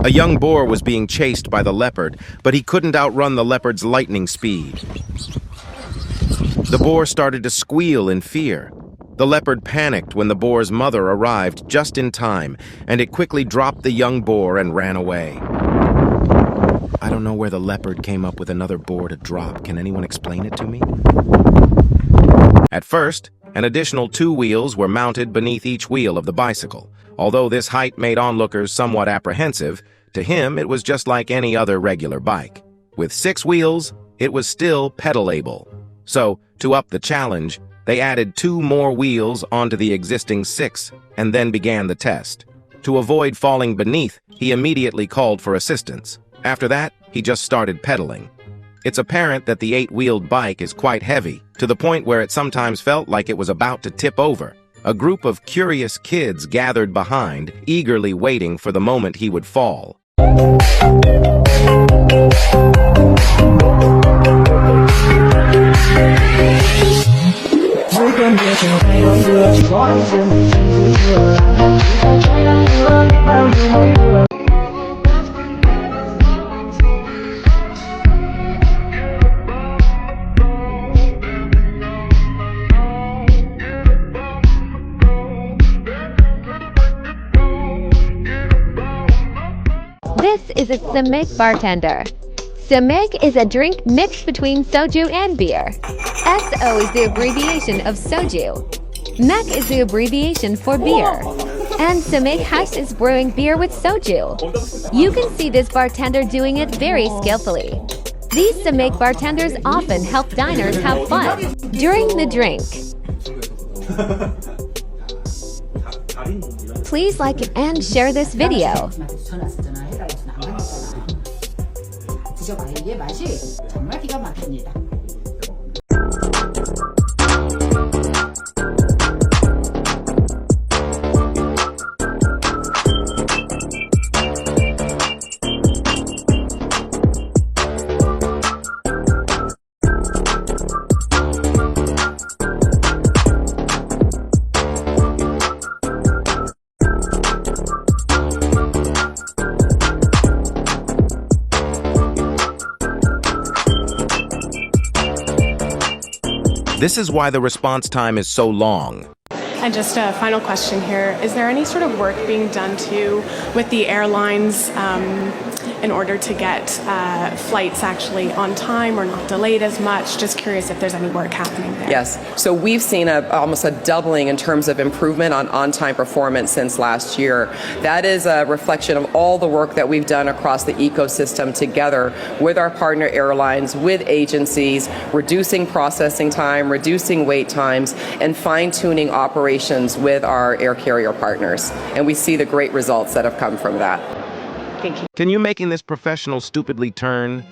A young boar was being chased by the leopard, but he couldn't outrun the leopard's lightning speed. The boar started to squeal in fear. The leopard panicked when the boar's mother arrived just in time, and it quickly dropped the young boar and ran away. I don't know where the leopard came up with another boar to drop. Can anyone explain it to me? At first, an additional 2 wheels were mounted beneath each wheel of the bicycle. Although this height made onlookers somewhat apprehensive, to him it was just like any other regular bike. With 6 wheels, it was still pedalable. So, to up the challenge, they added 2 more wheels onto the existing 6 and then began the test. To avoid falling beneath, he immediately called for assistance. After that, he just started pedaling. It's apparent that the 8-wheeled bike is quite heavy, to the point where it sometimes felt like it was about to tip over. A group of curious kids gathered behind, eagerly waiting for the moment he would fall. This is a Simic bartender. Simic is a drink mixed between soju and beer. SO is the abbreviation of soju. MEC is the abbreviation for beer. And Simic Heist is brewing beer with soju. You can see this bartender doing it very skillfully. These Simic bartenders often help diners have fun during the drink. Please like and share this video. 드셔봐요. 이게 맛이 정말 기가 막힙니다. This is why the response time is so long. And just a final question here. Is there any sort of work being done too with the airlines in order to get flights actually on time or not delayed as much? Just curious if there's any work happening there. Yes. So we've seen almost a doubling in terms of improvement on-time performance since last year. That is a reflection of all the work that we've done across the ecosystem together with our partner airlines, with agencies, reducing processing time, reducing wait times, and fine-tuning operations with our air carrier partners. And we see the great results that have come from that. Can you making this professional stupidly turn?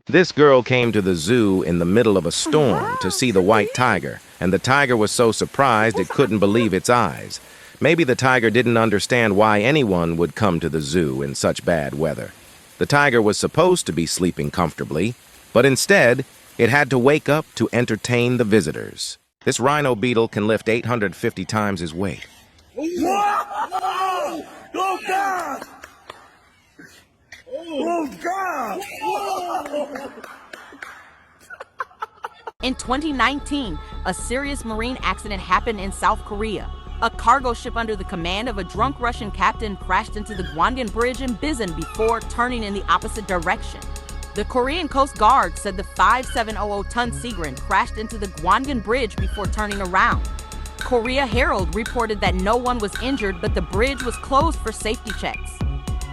This girl came to the zoo in the middle of a storm to see the white tiger, and the tiger was so surprised it couldn't believe its eyes. Maybe the tiger didn't understand why anyone would come to the zoo in such bad weather. The tiger was supposed to be sleeping comfortably, but instead, it had to wake up to entertain the visitors. This rhino beetle can lift 850 times his weight. Oh, God! Oh, God! In 2019, a serious marine accident happened in South Korea. A cargo ship under the command of a drunk Russian captain crashed into the Gwangan Bridge in Bizen before turning in the opposite direction. The Korean Coast Guard said the 5700-ton Seagrin crashed into the Gwangan Bridge before turning around. Korea Herald reported that no one was injured, but the bridge was closed for safety checks.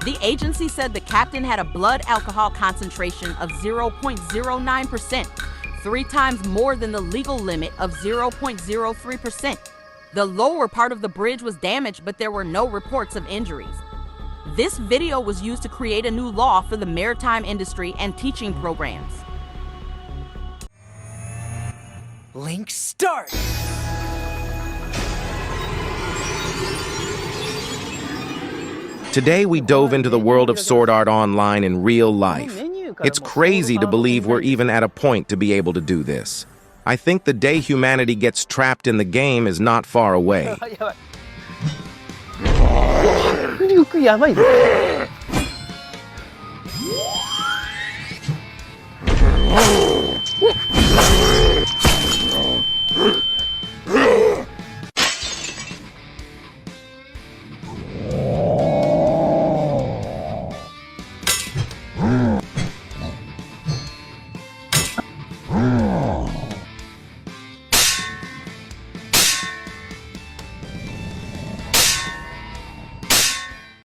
The agency said the captain had a blood alcohol concentration of 0.09%, 3 times more than the legal limit of 0.03%. The lower part of the bridge was damaged, but there were no reports of injuries. This video was used to create a new law for the maritime industry and teaching programs. Link start! Today we dove into the world of Sword Art Online in real life. It's crazy to believe we're even at a point to be able to do this. I think the day humanity gets trapped in the game is not far away.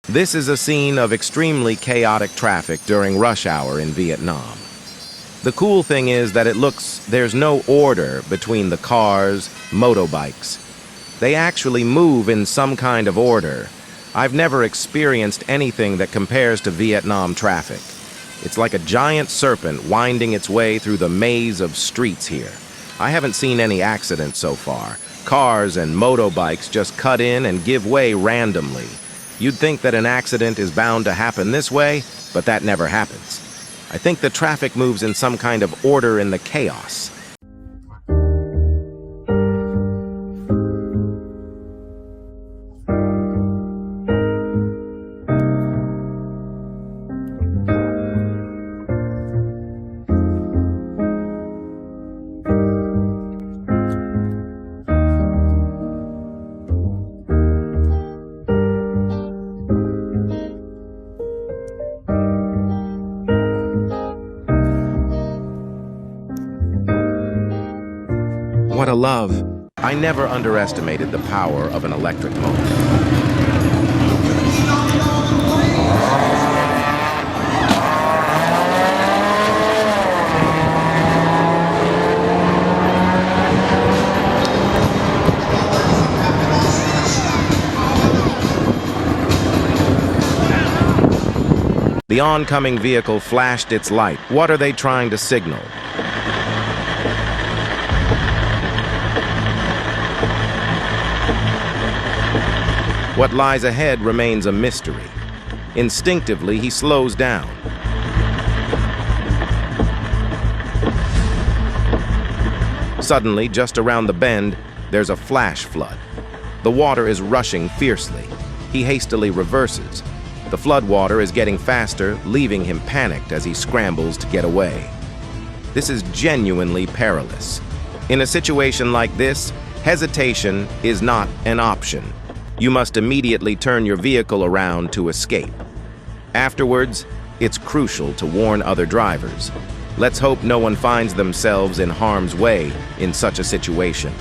This is a scene of extremely chaotic traffic during rush hour in Vietnam. The cool thing is that it looks there's no order between the cars, motorbikes. They actually move in some kind of order. I've never experienced anything that compares to Vietnam traffic. It's like a giant serpent winding its way through the maze of streets here. I haven't seen any accidents so far. Cars and motorbikes just cut in and give way randomly. You'd think that an accident is bound to happen this way, but that never happens. I think the traffic moves in some kind of order in the chaos. What a love. I never underestimated the power of an electric motor. The oncoming vehicle flashed its light. What are they trying to signal? What lies ahead remains a mystery. Instinctively, he slows down. Suddenly, just around the bend, there's a flash flood. The water is rushing fiercely. He hastily reverses. The flood water is getting faster, leaving him panicked as he scrambles to get away. This is genuinely perilous. In a situation like this, hesitation is not an option. You must immediately turn your vehicle around to escape. Afterwards, it's crucial to warn other drivers. Let's hope no one finds themselves in harm's way in such a situation.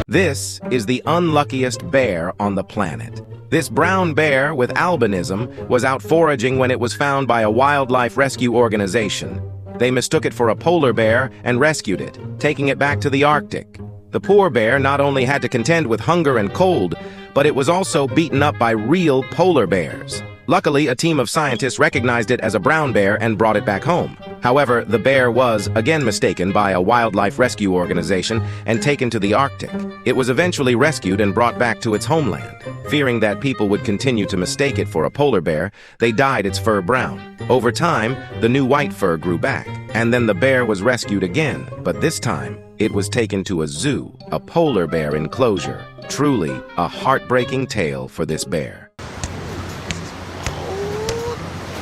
This is the unluckiest bear on the planet. This brown bear with albinism was out foraging when it was found by a wildlife rescue organization. They mistook it for a polar bear and rescued it, taking it back to the Arctic. The poor bear not only had to contend with hunger and cold, but it was also beaten up by real polar bears. Luckily, a team of scientists recognized it as a brown bear and brought it back home. However, the bear was again mistaken by a wildlife rescue organization and taken to the Arctic. It was eventually rescued and brought back to its homeland. Fearing that people would continue to mistake it for a polar bear, they dyed its fur brown. Over time, the new white fur grew back, and then the bear was rescued again, but this time, it was taken to a zoo, a polar bear enclosure. Truly a heartbreaking tale for this bear.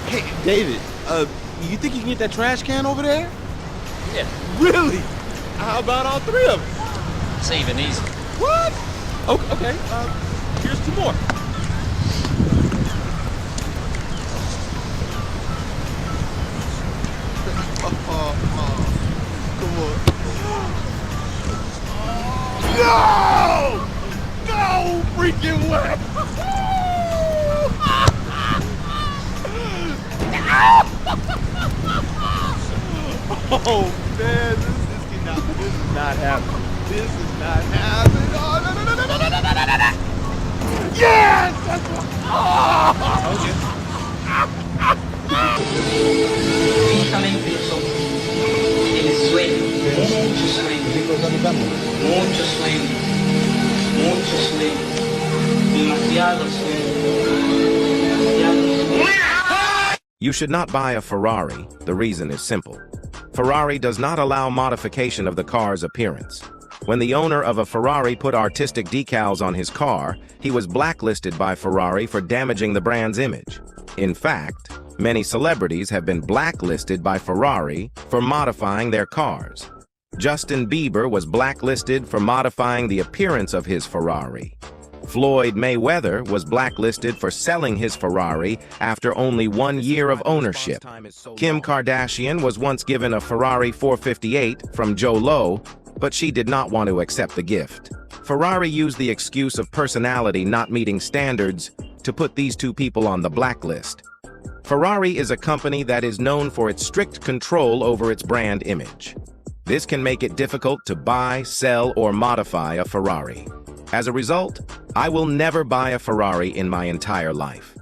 Hey, David, you think you can get that trash can over there? Yeah. Really? How about all three of them? It's even easier. What? Okay, here's two more. Come on. No! No freaking way! Oh man, this is not happening. This is not happen. Oh, no, no, no, no, no, no, no, no, no, no. Yes! That's what. Oh! Fíjame en eso. Tienes sueño, mucho sueño, mucho sueño, mucho sueño, demasiado sueño, demasiado sueño. You should not buy a Ferrari. The reason is simple. Ferrari does not allow modification of the car's appearance. When the owner of a Ferrari put artistic decals on his car, he was blacklisted by Ferrari for damaging the brand's image. In fact, many celebrities have been blacklisted by Ferrari for modifying their cars. Justin Bieber was blacklisted for modifying the appearance of his Ferrari. Floyd Mayweather was blacklisted for selling his Ferrari after only 1 year of ownership. Kim Kardashian was once given a Ferrari 458 from Joe Low, but she did not want to accept the gift. Ferrari used the excuse of personality not meeting standards to put these two people on the blacklist. Ferrari is a company that is known for its strict control over its brand image. This can make it difficult to buy, sell, or modify a Ferrari. As a result, I will never buy a Ferrari in my entire life.